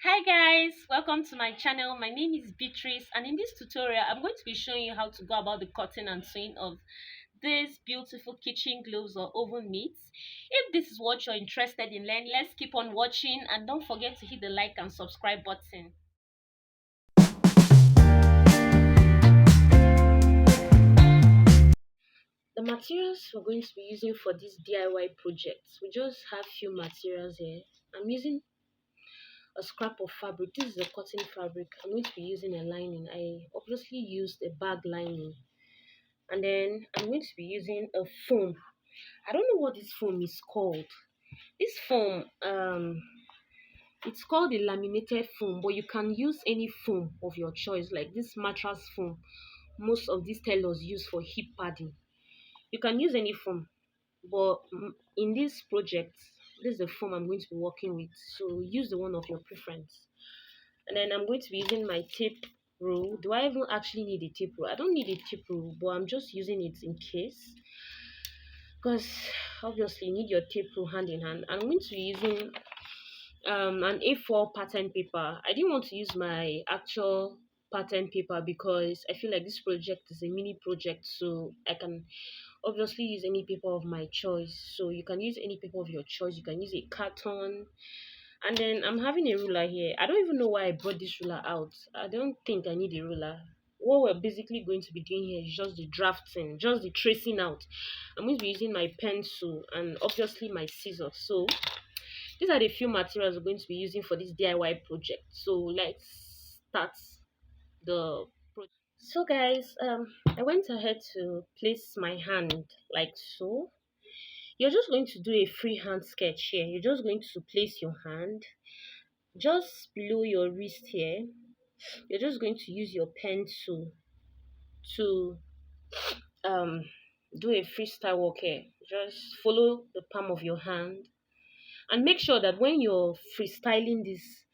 Hi guys, welcome to my channel. My name is Beatrice, and in this tutorial I'm going to be showing you how to go about the cutting and sewing of these beautiful kitchen gloves or oven mitts. If this is what you're interested in learning, let's keep on watching, and don't forget to hit the like and subscribe button. The materials we're going to be using for this DIY project, we just have few materials here. I'm using a scrap of fabric. This is a cotton fabric. I'm going to be using a lining. I obviously used a bag lining, and then I'm going to be using a foam. I don't know what this foam is called. This foam, it's called a laminated foam, but you can use any foam of your choice, like this mattress foam. Most of these tailors use for hip padding. You can use any foam, but in this project, this is the foam I'm going to be working with. So use the one of your preference. And then I'm going to be using my tape rule. Do I even actually need a tape rule? I don't need a tape rule, but I'm just using it in case, because obviously you need your tape rule hand in hand. I'm going to be using an A4 pattern paper. I didn't want to use my actual pattern paper because I feel like this project is a mini project, so I can obviously use any paper of my choice. So you can use any paper of your choice. You can use a carton. And then I'm having a ruler here. I don't even know why I brought this ruler out. I don't think I need a ruler. What we're basically going to be doing here is just the drafting, just the tracing out. I'm going to be using my pencil and obviously my scissors. So these are the few materials we're going to be using for this DIY project. So let's start the project. So guys, I went ahead to place my hand like so. You're just going to do a freehand sketch here. You're just going to place your hand just below your wrist here. You're just going to use your pencil to um do a freestyle walk here. Just follow the palm of your hand and make sure that when you're freestyling this,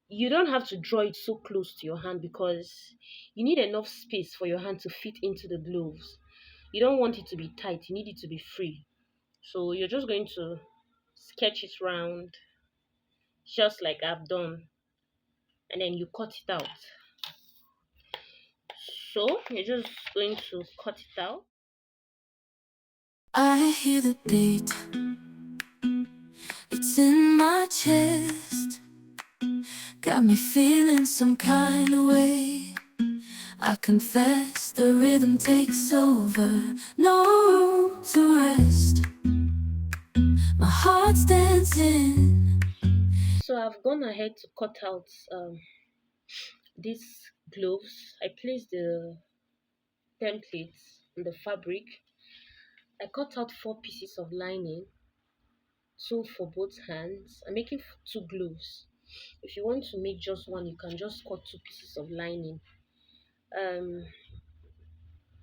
you don't have to draw it so close to your hand because you need enough space for your hand to fit into the gloves. You don't want it to be tight, you need it to be free. So you're just going to sketch it round just like I've done, and then you cut it out. So you're just going to cut it out. I hear the beat, it's in my chest. Got me feeling some kind of way. I confess the rhythm takes over. No room to rest. My heart's dancing. So I've gone ahead to cut out these gloves. I placed the templates on the fabric. I cut out 4 pieces of lining, two for both hands. I'm making two gloves. If you want to make just one, you can just cut 2 pieces of lining. Um,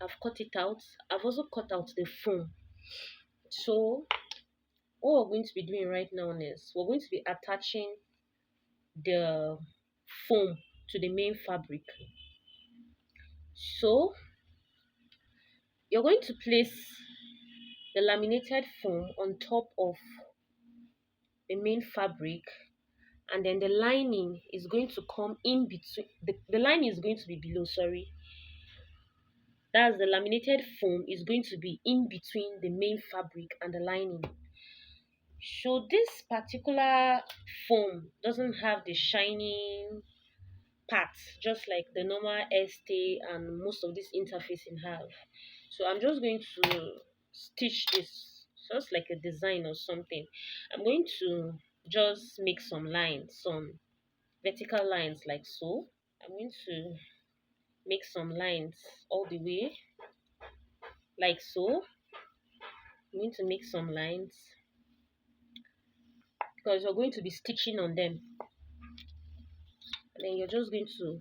I've cut it out. I've also cut out the foam. So what we're going to be doing right now is we're going to be attaching the foam to the main fabric. So you're going to place the laminated foam on top of the main fabric, and then the lining is going to come in between. The lining is going to be below, sorry. That's the laminated foam is going to be in between the main fabric and the lining. So this particular foam doesn't have the shining parts, just like the normal stay and most of this interfacing have. So I'm just going to stitch this just like a design or something. I'm going to just make some lines, some vertical lines like so. I'm going to make some lines all the way like so. I'm going to make some lines because you're going to be stitching on them, and then you're just going to,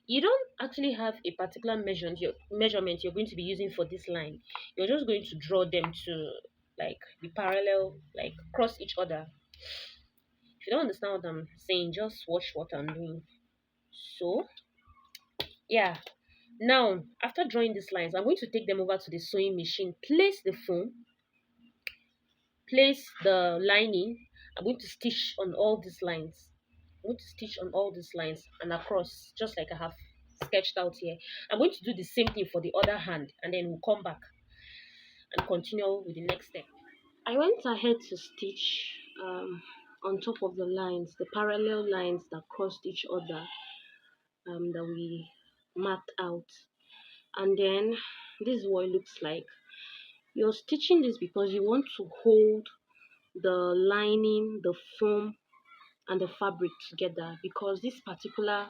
you don't actually have a particular measurement you're going to be using for this line. You're just going to draw them to like be parallel, like cross each other. If you don't understand what I'm saying, just watch what I'm doing. So yeah, now after drawing these lines, I'm going to take them over to the sewing machine, place the foam, place the lining. I'm going to stitch on all these lines. I'm going to stitch on all these lines and across, just like I have sketched out here. I'm going to do the same thing for the other hand, and then we'll come back and continue with the next step. I went ahead to stitch on top of the lines, the parallel lines that crossed each other, that we marked out. And then this is what it looks like. You're stitching this because you want to hold the lining, the foam, and the fabric together, because this particular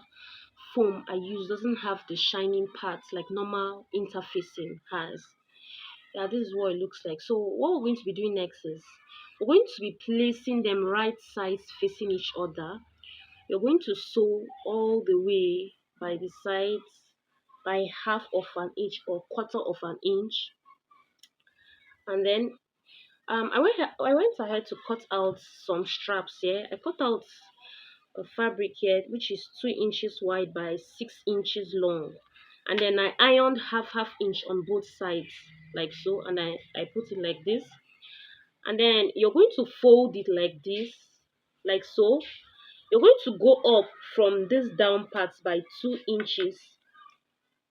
foam I use doesn't have the shining parts like normal interfacing has. Yeah, this is what it looks like. So what we're going to be doing next is we're going to be placing them right sides facing each other. You're going to sew all the way by the sides by half of an inch or quarter of an inch, and then I went ahead to cut out some straps here. I cut out a fabric here which is 2 inches wide by 6 inches long, and then I ironed half inch on both sides like so, and I put it like this, and then you're going to fold it like this, like so. You're going to go up from this down part by 2 inches,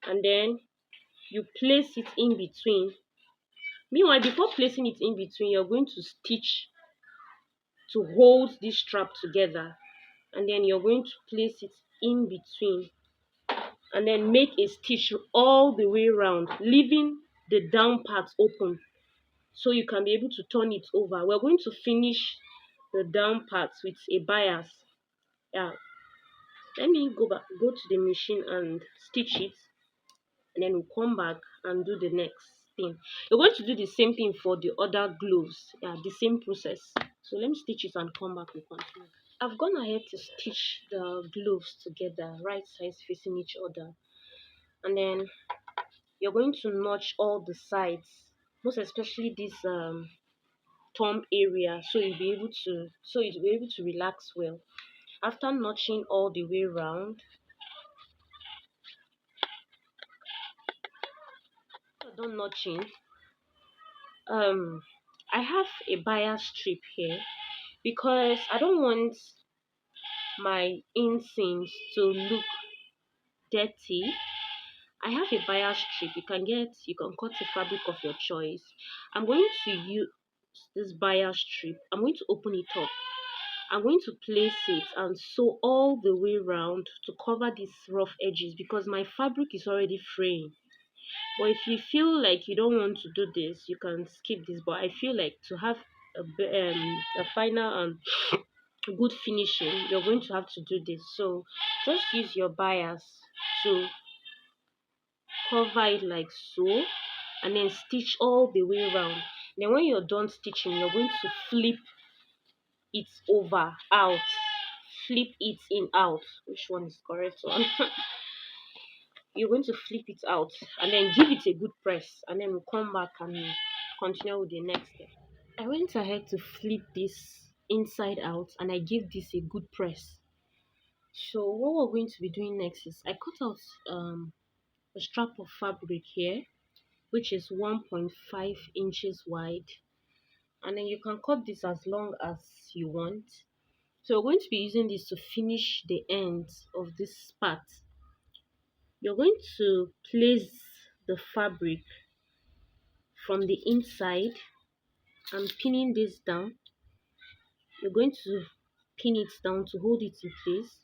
and then you place it in between. Meanwhile, before placing it in between, you're going to stitch to hold this strap together, and then you're going to place it in between, and then make a stitch all the way around, leaving the down part open so you can be able to turn it over. We're going to finish the down parts with a bias. Yeah, let me go to the machine and stitch it, and then we'll come back and do the next thing. You're going to do the same thing for the other gloves. Yeah, the same process. So let me stitch it and come back and continue. I've gone ahead to stitch the gloves together, right sides facing each other, and then you're going to notch all the sides, most especially this thumb area, so you'll be able to relax well. After notching all the way around, done notching, um I have a bias strip here because I don't want my inseams to look dirty. I have a bias strip. You can cut a fabric of your choice. I'm going to use this bias strip. I'm going to open it up. I'm going to place it and sew all the way around to cover these rough edges because my fabric is already fraying. But if you feel like you don't want to do this, you can skip this. But I feel like to have a final and good finishing, you're going to have to do this. So just use your bias to cover it like so, and then stitch all the way around. Then when you're done stitching, you're going to flip it over out, flip it in out. Which one is correct one? You're going to flip it out and then give it a good press, and then we'll come back and continue with the next step. I went ahead to flip this inside out and I gave this a good press. So what we're going to be doing next is I cut out a strap of fabric here which is 1.5 inches wide, and then you can cut this as long as you want. So we're going to be using this to finish the ends of this part. You're going to place the fabric from the inside and pinning this down. You're going to pin it down to hold it in place.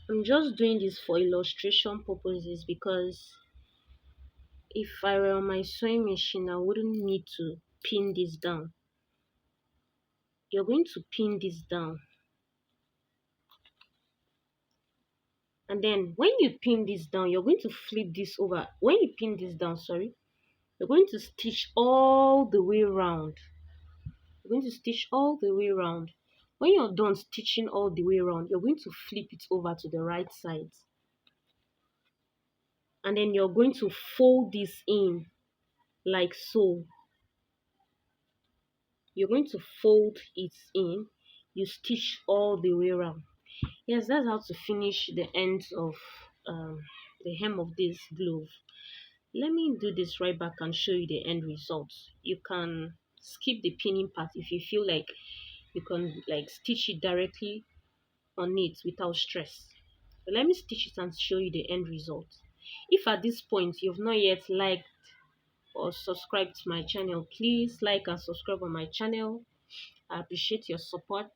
I'm just doing this for illustration purposes because if I were on my sewing machine, I wouldn't need to pin this down. You're going to pin this down, and then when you pin this down, you're going to flip this over. When you pin this down, sorry, you're going to stitch all the way around. You're going to stitch all the way around. When you're done stitching all the way around, you're going to flip it over to the right side, and then you're going to fold this in like so. You're going to fold it in. You stitch all the way around. Yes, that's how to finish the ends of the hem of this glove. Let me do this right back and show you the end result. You can skip the pinning part if you feel like you can like stitch it directly on it without stress. So let me stitch it and show you the end result. If at this point you've not yet liked or subscribed to my channel, please like and subscribe on my channel. I appreciate your support.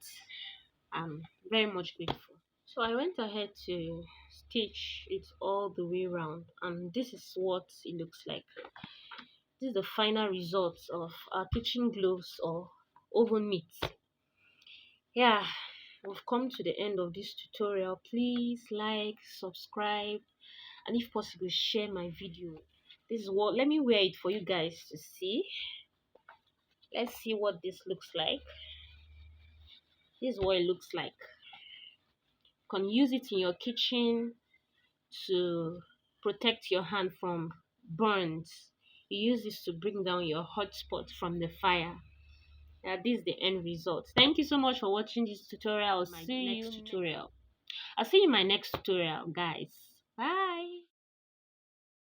I'm very much grateful. So I went ahead to stitch it all the way around, and this is what it looks like. This is the final result of our kitchen gloves or oven mitts. Yeah, we've come to the end of this tutorial. Please like, subscribe, and if possible share my video. This is what, let me wear it for you guys to see. Let's see what this looks like. This is what it looks like. You can use it in your kitchen to protect your hand from burns. You use this to bring down your hotspot from the fire. Yeah, this is the end result. Thank you so much for watching this tutorial. I'll see you in my next tutorial, guys. Bye.